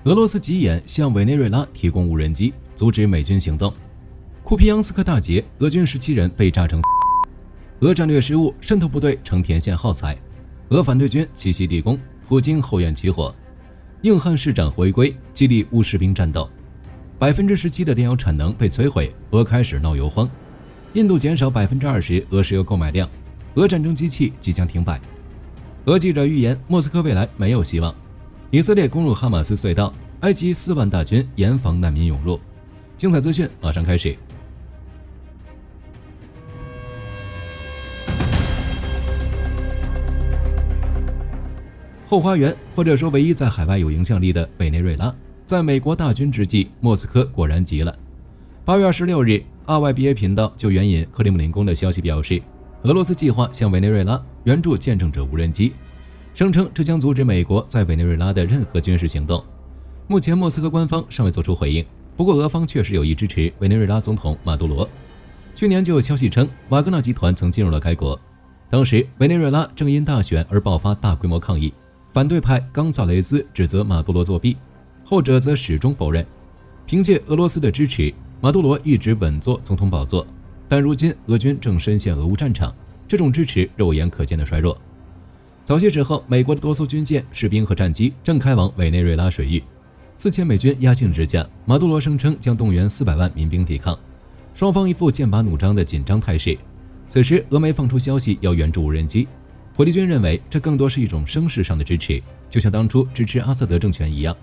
俄罗斯急眼向委内瑞拉提供无人机，阻止美军行动。库皮扬斯克大捷，俄军17人被炸成俄战略失误，渗透部队成田线耗材。俄反对军奇袭地宫，普京后院起火。硬汉市长回归，激励乌士兵战斗。17%的电油产能被摧毁，俄开始闹油荒。印度减少20%俄石油购买量，俄战争机器即将停摆。俄记者预言莫斯科未来没有希望。以色列攻入哈马斯隧道，埃及4万大军严防难民涌入。精彩资讯马上开始。后花园，或者说唯一在海外有影响力的委内瑞拉，在美国大军之际，莫斯科果然急了。8月26日 ，RYBA 频道就援引克里姆林宫的消息表示，俄罗斯计划向委内瑞拉援助见证者无人机，声称这将阻止美国在委内瑞拉的任何军事行动。目前莫斯科官方尚未做出回应，不过俄方确实有意支持委内瑞拉总统马杜罗。去年就有消息称，瓦格纳集团曾进入了该国，当时委内瑞拉正因大选而爆发大规模抗议。反对派冈萨雷斯指责马杜罗作弊，后者则始终否认。凭借俄罗斯的支持，马杜罗一直稳坐总统宝座，但如今俄军正深陷俄乌战场，这种支持肉眼可见的衰弱。早些时候，美国的多艘军舰、士兵和战机正开往委内瑞拉水域，4000美军压境之下，马杜罗声称将动员400万民兵抵抗，双方一副剑拔弩张的紧张态势。此时，俄媒放出消息要援助无人机。火力军认为这更多是一种声势上的支持，就像当初支持阿萨德政权一样。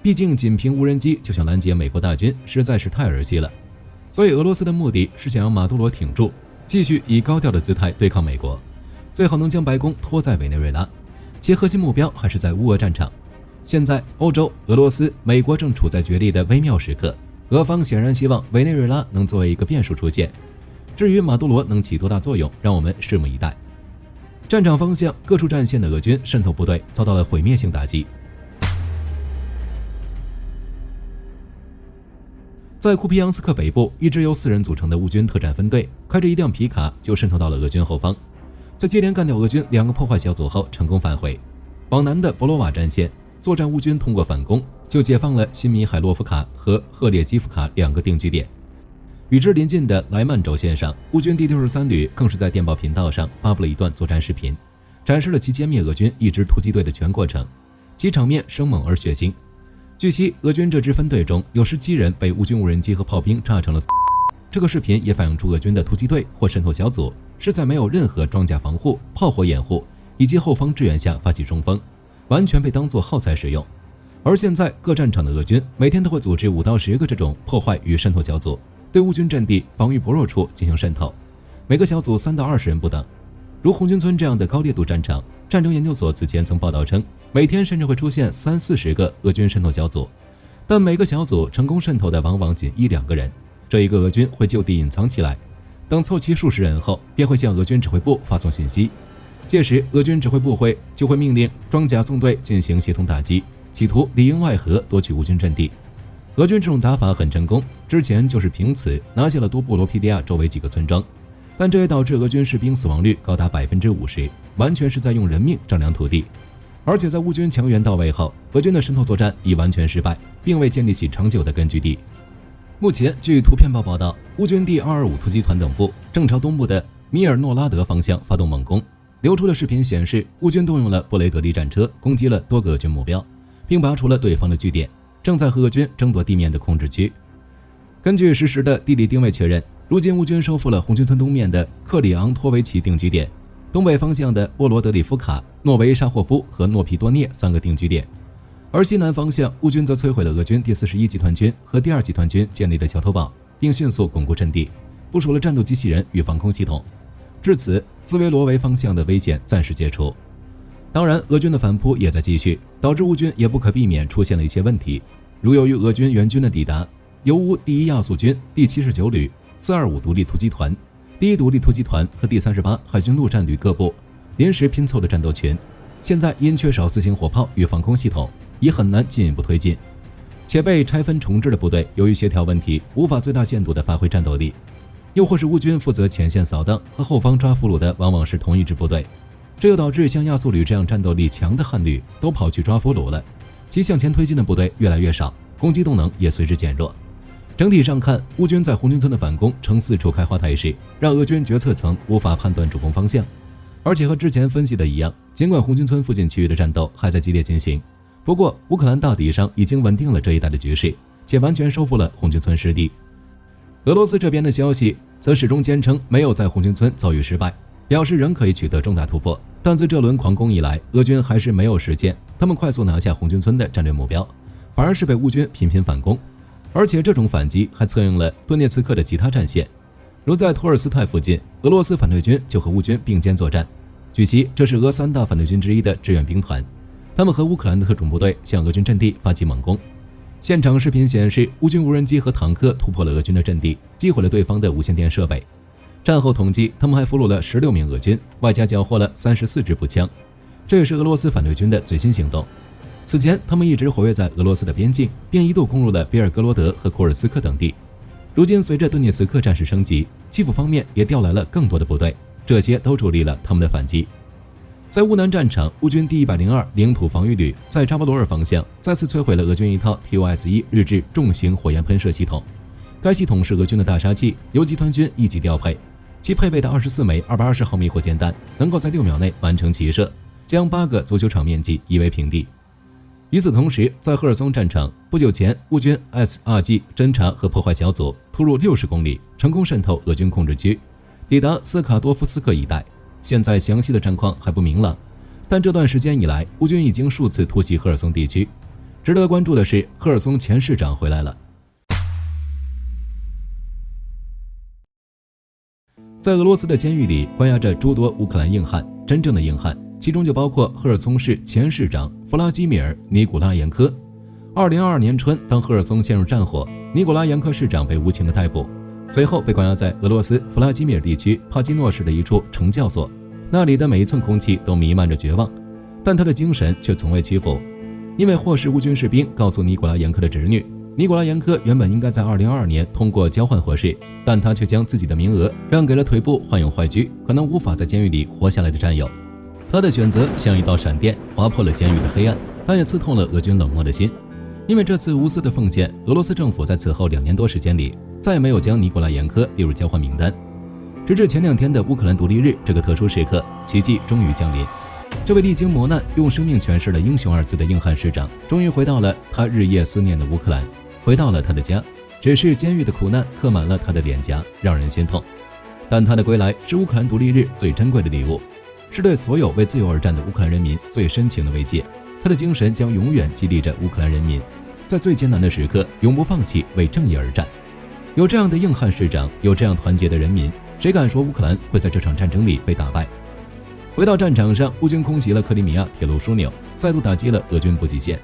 毕竟仅凭无人机就想拦截美国大军实在是太儿戏了。所以俄罗斯的目的是想让马杜罗挺住，继续以高调的姿态对抗美国，最好能将白宫拖在委内瑞拉，其核心目标还是在乌俄战场。现在欧洲、俄罗斯、美国正处在角力的微妙时刻，俄方显然希望委内瑞拉能作为一个变数出现。至于马杜罗能起多大作用，让我们拭目以待。战场方向，各处战线的俄军渗透部队遭到了毁灭性打击。在库皮扬斯克北部，一支由4人组成的乌军特战分队开着一辆皮卡就渗透到了俄军后方，在接连干掉俄军2个破坏小组后成功返回。往南的博罗瓦战线，作战乌军通过反攻就解放了新米海洛夫卡和赫列基夫卡2个定居点。与之邻近的莱曼轴线上，乌军第63旅更是在电报频道上发布了一段作战视频，展示了其歼灭俄军一支突击队的全过程，其场面生猛而血腥。据悉，俄军这支分队中有17人被乌军无人机和炮兵炸成了这个视频也反映出俄军的突击队或渗透小组是在没有任何装甲防护、炮火掩护以及后方支援下发起冲锋，完全被当作耗材使用。而现在各战场的俄军每天都会组织5到10个这种破坏与渗透小组，对乌军阵地防御薄弱处进行渗透，每个小组3到20人不等。如红军村这样的高烈度战场，战争研究所此前曾报道称，每天甚至会出现30-40个俄军渗透小组，但每个小组成功渗透的往往仅1-2个人。这一个俄军会就地隐藏起来，等凑齐数十人后，便会向俄军指挥部发送信息，届时俄军指挥部就会命令装甲纵队进行协同打击，企图里应外合夺取乌军阵地。俄军这种打法很成功，之前就是凭此拿下了多布罗皮利亚周围几个村庄，但这也导致俄军士兵死亡率高达50%，完全是在用人命丈量土地。而且在乌军强援到位后，俄军的渗透作战已完全失败，并未建立起长久的根据地。目前据图片报报道，乌军第225突击团等部正朝东部的米尔诺拉德方向发动猛攻，流出的视频显示，乌军动用了布雷德利战车攻击了多个俄军目标，并拔除了对方的据点，正在和俄军争夺地面的控制区。根据实时的地理定位确认，如今乌军收复了红军村东面的克里昂托维奇定居点，东北方向的波罗德里夫卡、诺维沙霍夫和诺皮多涅3个定居点，而西南方向乌军则摧毁了俄军第41集团军和第2集团军建立的桥头堡，并迅速巩固阵地，部署了战斗机器人与防空系统。至此，兹维罗维方向的危险暂时解除。当然，俄军的反扑也在继续，导致乌军也不可避免出现了一些问题，如由于俄军援军的抵达，由乌第1亚速军第79旅、425独立突击团、第1独立突击团和第38海军陆战旅各部临时拼凑的战斗群，现在因缺少自行火炮与防空系统，已很难进一步推进，且被拆分重置的部队由于协调问题无法最大限度地发挥战斗力，又或是乌军负责前线扫荡和后方抓俘虏的往往是同一支部队，这又导致像亚速旅这样战斗力强的汉旅都跑去抓俘虏了，其向前推进的部队越来越少，攻击动能也随之减弱。整体上看，乌军在红军村的反攻呈四处开花态势，让俄军决策层无法判断主攻方向。而且和之前分析的一样，尽管红军村附近区域的战斗还在激烈进行，不过乌克兰大体上已经稳定了这一带的局势，且完全收复了红军村失地。俄罗斯这边的消息则始终坚称没有在红军村遭遇失败，表示仍可以取得重大突破。但自这轮狂攻以来，俄军还是没有实现他们快速拿下红军村的战略目标，反而是被乌军频频反攻。而且这种反击还策应了顿涅茨克的其他战线，如在托尔斯泰附近，俄罗斯反对军就和乌军并肩作战。据悉，这是俄三大反对军之一的志愿兵团，他们和乌克兰的特种部队向俄军阵地发起猛攻。现场视频显示，乌军无人机和坦克突破了俄军的阵地，击毁了对方的无线电设备。战后统计，他们还俘虏了16名俄军，外加缴获了34支步枪。这也是俄罗斯反对军的最新行动。此前，他们一直活跃在俄罗斯的边境，并一度攻入了别尔哥罗德和库尔斯克等地。如今，随着顿涅茨克战事升级，基辅方面也调来了更多的部队，这些都助力了他们的反击。在乌南战场，乌军第102领土防御旅在扎波罗尔方向再次摧毁了俄军一套 TOS-1 日制重型火焰喷射系统。该系统是俄军的大杀器，由集团军一级调配，其配备的24枚220毫米火箭弹能够在6秒内完成齐射，将8个足球场面积夷为平地。与此同时，在赫尔松战场，不久前乌军 SRG 侦察和破坏小组突入60公里，成功渗透俄军控制区，抵达斯卡多夫斯克一带。现在详细的战况还不明朗，但这段时间以来，乌军已经数次突袭赫尔松地区。值得关注的是，赫尔松前市长回来了。在俄罗斯的监狱里关押着诸多乌克兰硬汉，真正的硬汉，其中就包括赫尔松市前市长弗拉基米尔·尼古拉延科。2022年春，当赫尔松陷入战火，尼古拉延科市长被无情的逮捕，随后被关押在俄罗斯弗拉基米尔地区帕基诺市的一处惩教所，那里的每一寸空气都弥漫着绝望，但他的精神却从未屈服。因为或是乌军士兵告诉尼古拉延科的侄女，尼古拉延科原本应该在2022年通过交换获释，但他却将自己的名额让给了腿部患有坏疽，可能无法在监狱里活下来的战友。他的选择像一道闪电，划破了监狱的黑暗，但也刺痛了俄军冷漠的心。因为这次无私的奉献，俄罗斯政府在此后2年多时间里再也没有将尼古拉延科列入交换名单。直至前2天的乌克兰独立日这个特殊时刻，奇迹终于降临。这位历经磨难、用生命诠释了英雄2字的硬汉市长，终于回到了他日夜思念的乌克兰，回到了他的家。只是监狱的苦难刻满了他的脸颊，让人心痛。但他的归来是乌克兰独立日最珍贵的礼物，是对所有为自由而战的乌克兰人民最深情的慰藉。他的精神将永远激励着乌克兰人民，在最艰难的时刻永不放弃为正义而战。有这样的硬汉市长，有这样团结的人民，谁敢说乌克兰会在这场战争里被打败？回到战场上，乌军空袭了克里米亚铁路枢纽，再度打击了俄军补给线。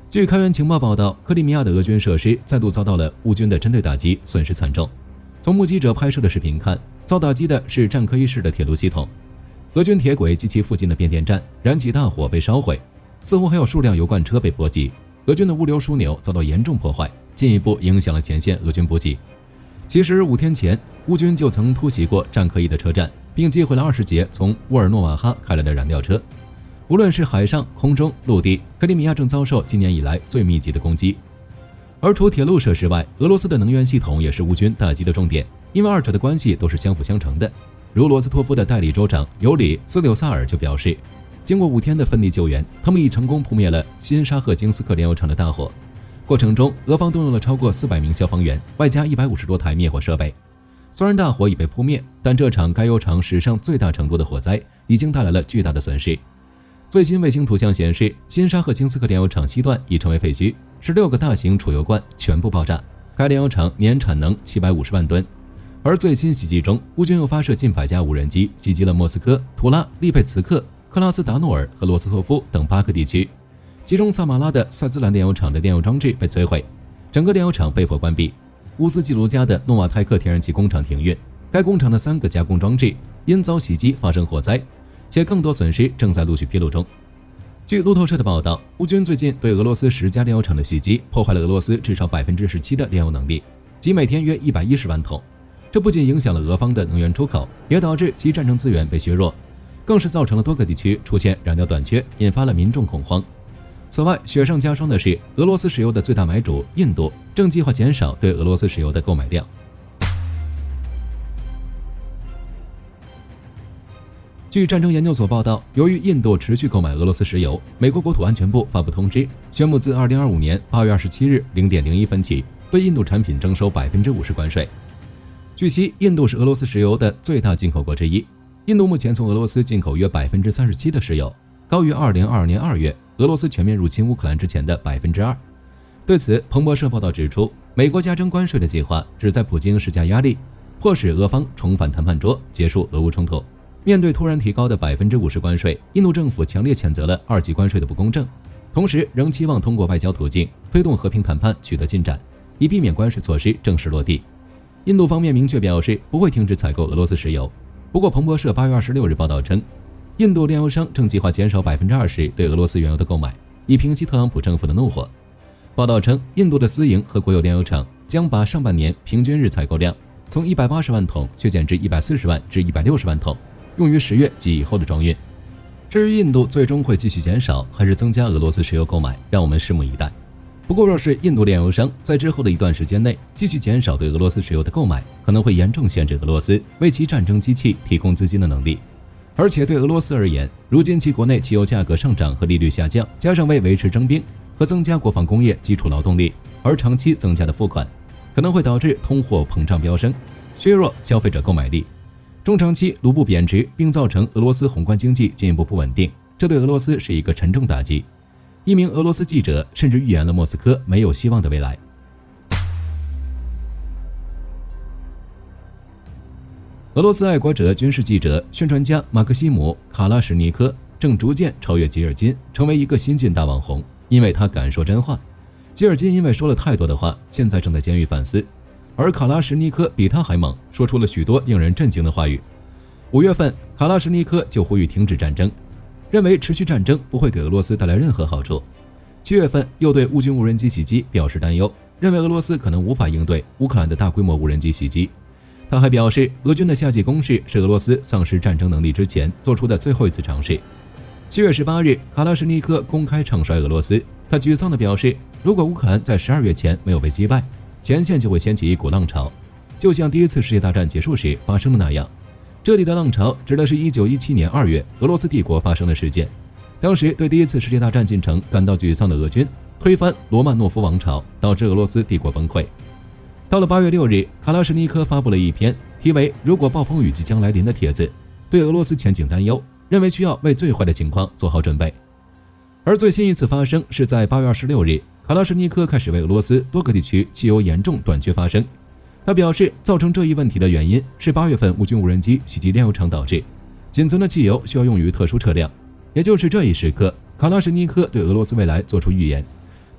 据开源情报报道，克里米亚的俄军设施再度遭到了乌军的针对打击，损失惨重。从目击者拍摄的视频看，遭打击的是战科一式的铁路系统，俄军铁轨及其附近的变电站燃起大火被烧毁，似乎还有数辆油罐车被波及。俄军的物流枢纽遭到严重破坏，进一步影响了前线俄军补给。其实5天前，乌军就曾突袭过战科一的车站，并击毁了20节从沃尔诺瓦哈开来的燃料车。无论是海上、空中、陆地，克里米亚正遭受今年以来最密集的攻击。而除铁路设施外，俄罗斯的能源系统也是乌军打击的重点，因为二者的关系都是相辅相成的。如罗斯托夫的代理州长尤里斯柳萨尔就表示，经过5天的奋力救援，他们已成功扑灭了新沙赫金斯克炼油厂的大火。过程中，俄方动用了超过400名消防员，外加150多台灭火设备。虽然大火已被扑灭，但这场该油厂史上最大程度的火灾已经带来了巨大的损失。最新卫星图像显示，新沙赫金斯克炼油厂西段已成为废墟，16个大型储油罐全部爆炸。该炼油厂年产能750万吨。而最新袭击中，乌军又发射近100架无人机袭击了莫斯科、图拉、利佩茨克、克拉斯达诺尔和罗斯托夫等8个地区，其中萨马拉的塞兹兰炼油厂的炼油装置被摧毁，整个炼油厂被迫关闭。乌斯季卢加的诺瓦泰克天然气工厂停运，该工厂的3个加工装置因遭袭击发生火灾，且更多损失正在陆续披露中。据路透社的报道，乌军最近对俄罗斯10家炼油厂的袭击，破坏了俄罗斯至少17%的炼油能力，即每天约110万桶。这不仅影响了俄方的能源出口，也导致其战争资源被削弱。更是造成了多个地区出现燃料短缺，引发了民众恐慌。此外，雪上加霜的是，俄罗斯石油的最大买主印度正计划减少对俄罗斯石油的购买量。据战争研究所报道，由于印度持续购买俄罗斯石油，美国国土安全部发布通知，宣布自2025年8月27日0点01分起，对印度产品征收50%关税。据悉，印度是俄罗斯石油的最大进口国之一。印度目前从俄罗斯进口约37%的石油，高于2022年2月俄罗斯全面入侵乌克兰之前的2%。对此，彭博社报道指出，美国加征关税的计划旨在普京施加压力，迫使俄方重返谈判桌，结束俄乌冲突。面对突然提高的50%关税，印度政府强烈谴责了2级关税的不公正，同时仍期望通过外交途径推动和平谈判取得进展，以避免关税措施正式落地。印度方面明确表示不会停止采购俄罗斯石油。不过，彭博社8月26日报道称，印度炼油商正计划减少20%对俄罗斯原油的购买，以平息特朗普政府的怒火。报道称，印度的私营和国有炼油厂将把上半年平均日采购量从180万桶削减至140万至160万桶，用于10月及以后的装运。至于印度最终会继续减少还是增加俄罗斯石油购买，让我们拭目以待。不过，若是印度炼油商在之后的一段时间内继续减少对俄罗斯石油的购买，可能会严重限制俄罗斯为其战争机器提供资金的能力。而且对俄罗斯而言，如今其国内汽油价格上涨和利率下降，加上为维持征兵和增加国防工业基础劳动力而长期增加的付款，可能会导致通货膨胀飙升，削弱消费者购买力。中长期卢布贬值，并造成俄罗斯宏观经济进一步不稳定，这对俄罗斯是一个沉重打击。一名俄罗斯记者甚至预言了莫斯科没有希望的未来。俄罗斯爱国者、军事记者、宣传家马克西姆·卡拉什尼科正逐渐超越吉尔金，成为一个新晋大网红，因为他敢说真话。吉尔金因为说了太多的话，现在正在监狱反思，而卡拉什尼科比他还猛，说出了许多令人震惊的话语。5月份，卡拉什尼科就呼吁停止战争，认为持续战争不会给俄罗斯带来任何好处。7月份又对乌军无人机袭击表示担忧，认为俄罗斯可能无法应对乌克兰的大规模无人机袭击。他还表示，俄军的夏季攻势是俄罗斯丧失战争能力之前做出的最后一次尝试。7月18日，卡拉什尼科公开唱衰俄罗斯，他沮丧地表示，如果乌克兰在12月前没有被击败，前线就会掀起一股浪潮，就像第一次世界大战结束时发生的那样。这里的浪潮指的是1917年2月俄罗斯帝国发生的事件。当时对第一次世界大战进程感到沮丧的俄军推翻罗曼诺夫王朝，导致俄罗斯帝国崩溃。到了8月6日，卡拉什尼科发布了一篇题为《如果暴风雨即将来临》的帖子，对俄罗斯前景担忧，认为需要为最坏的情况做好准备。而最新一次发生是在8月26日，卡拉什尼科开始为俄罗斯多个地区汽油严重短缺发声。他表示，造成这一问题的原因是8月份乌军无人机袭击炼油厂导致，仅存的汽油需要用于特殊车辆。也就是这一时刻，卡拉什尼科对俄罗斯未来做出预言。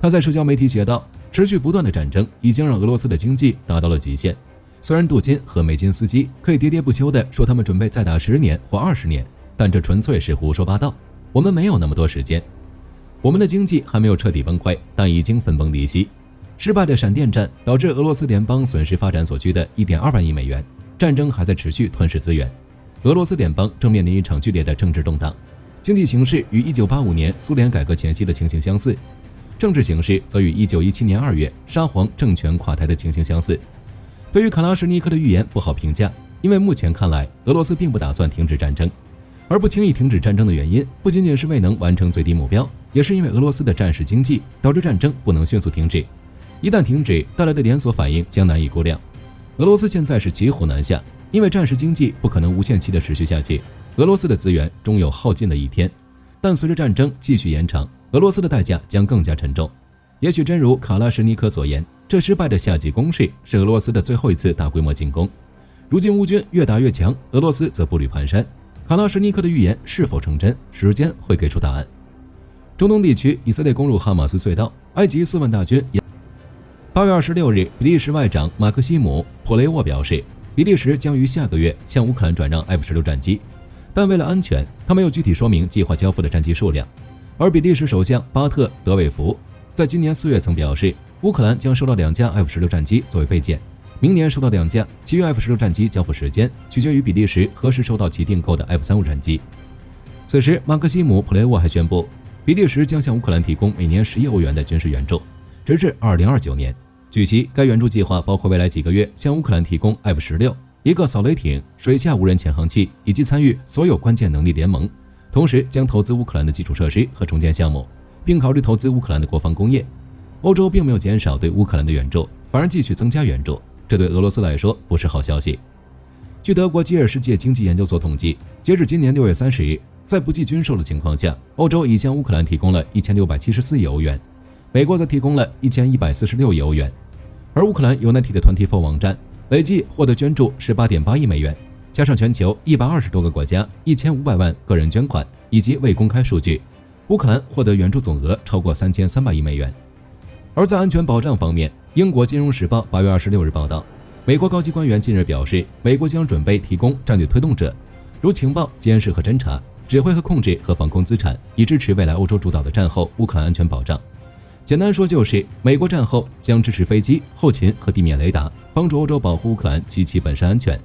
他在社交媒体写道，持续不断的战争已经让俄罗斯的经济达到了极限。虽然杜金和梅金斯基可以喋喋不休地说他们准备再打10年或20年，但这纯粹是胡说八道。我们没有那么多时间。我们的经济还没有彻底崩溃，但已经分崩离析。失败的闪电战导致俄罗斯联邦损失发展所需的1.2万亿美元，战争还在持续吞噬资源。俄罗斯联邦正面临一场剧烈的政治动荡，经济形势与1985年苏联改革前夕的情形相似，政治形势则与1917年2月沙皇政权垮台的情形相似。对于卡拉什尼科的预言不好评价，因为目前看来俄罗斯并不打算停止战争，而不轻易停止战争的原因不仅仅是未能完成最低目标，也是因为俄罗斯的战时经济导致战争不能迅速停止，一旦停止带来的连锁反应将难以估量。俄罗斯现在是骑虎难下，因为战时经济不可能无限期的持续下去，俄罗斯的资源终有耗尽的一天。但随着战争继续延长，俄罗斯的代价将更加沉重。也许真如卡拉什尼科所言，这失败的夏季攻势是俄罗斯的最后一次大规模进攻。如今乌军越打越强，俄罗斯则步履蹒跚。卡拉什尼科的预言是否成真，时间会给出答案。中东地区，以色列攻入哈马斯隧道，埃及4万大军也。8月26日，比利时外长马克西姆·普雷沃表示，比利时将于下个月向乌克兰转让 F-16战机，但为了安全，他没有具体说明计划交付的战机数量。而比利时首相巴特·德韦福在今年4月曾表示，乌克兰将收到2架 F-16战机作为备件，明年收到2架，其余 F-16战机交付时间取决于比利时何时收到其订购的 F-35战机。此时，马克西姆·普雷沃还宣布，比利时将向乌克兰提供每年10亿欧元的军事援助，直至2029年。据悉，该援助计划包括未来几个月向乌克兰提供 F-16、一个扫雷艇、水下无人潜航器，以及参与所有关键能力联盟。同时，将投资乌克兰的基础设施和重建项目，并考虑投资乌克兰的国防工业。欧洲并没有减少对乌克兰的援助，反而继续增加援助，这对俄罗斯来说不是好消息。据德国基尔世界经济研究所统计，截至今年6月30日，在不计军售的情况下，欧洲已向乌克兰提供了1674亿欧元，美国则提供了1146亿欧元，而乌克兰 United 24网站累计获得捐助18.8亿美元，加上全球120多个国家1500万个人捐款以及未公开数据，乌克兰获得援助总额超过3300亿美元。而在安全保障方面，英国金融时报8月26日报道，美国高级官员近日表示，美国将准备提供战略推动者，如情报、监视和侦察、指挥和控制和防空资产，以支持未来欧洲主导的战后乌克兰安全保障。简单说就是，美国战后将支持飞机、后勤和地面雷达，帮助欧洲保护乌克兰及其本身安全。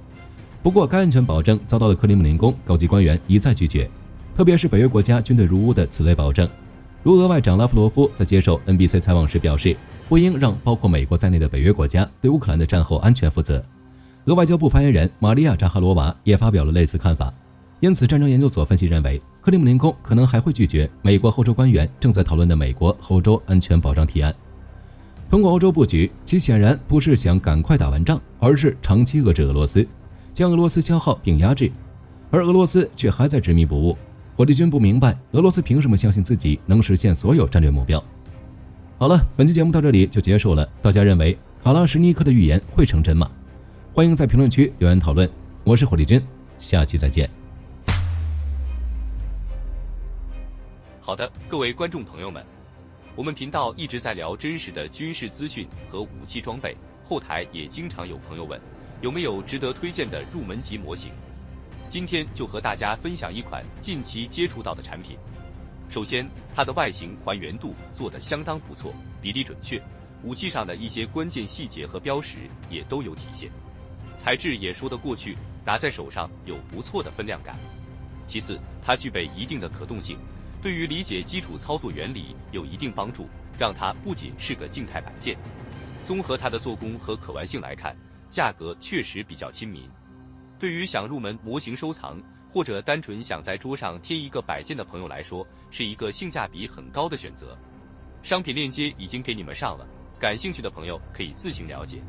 不过，该安全保证遭到了克里姆林宫高级官员一再拒绝，特别是北约国家军队入乌的此类保证。如俄外长拉夫罗夫在接受 NBC 采访时表示，不应让包括美国在内的北约国家对乌克兰的战后安全负责。俄外交部发言人玛利亚·扎哈罗娃也发表了类似看法。因此，战争研究所分析认为，克里姆林宫可能还会拒绝美国后洲官员正在讨论的美国后洲安全保障提案。通过欧洲布局，其显然不是想赶快打完仗，而是长期遏制俄罗斯，将俄罗斯消耗并压制，而俄罗斯却还在执迷不悟。火力军不明白俄罗斯凭什么相信自己能实现所有战略目标。好了，本期节目到这里就结束了。大家认为卡拉什尼克的预言会成真吗？欢迎在评论区留言讨论。我是火力军，下期再见。好的，各位观众朋友们，我们频道一直在聊真实的军事资讯和武器装备，后台也经常有朋友问，有没有值得推荐的入门级模型？今天就和大家分享一款近期接触到的产品。首先，它的外形还原度做得相当不错，比例准确，武器上的一些关键细节和标识也都有体现，材质也说得过去，拿在手上有不错的分量感。其次，它具备一定的可动性，对于理解基础操作原理有一定帮助，让它不仅是个静态摆件。综合它的做工和可玩性来看，价格确实比较亲民。对于想入门模型收藏，或者单纯想在桌上贴一个摆件的朋友来说，是一个性价比很高的选择。商品链接已经给你们上了，感兴趣的朋友可以自行了解。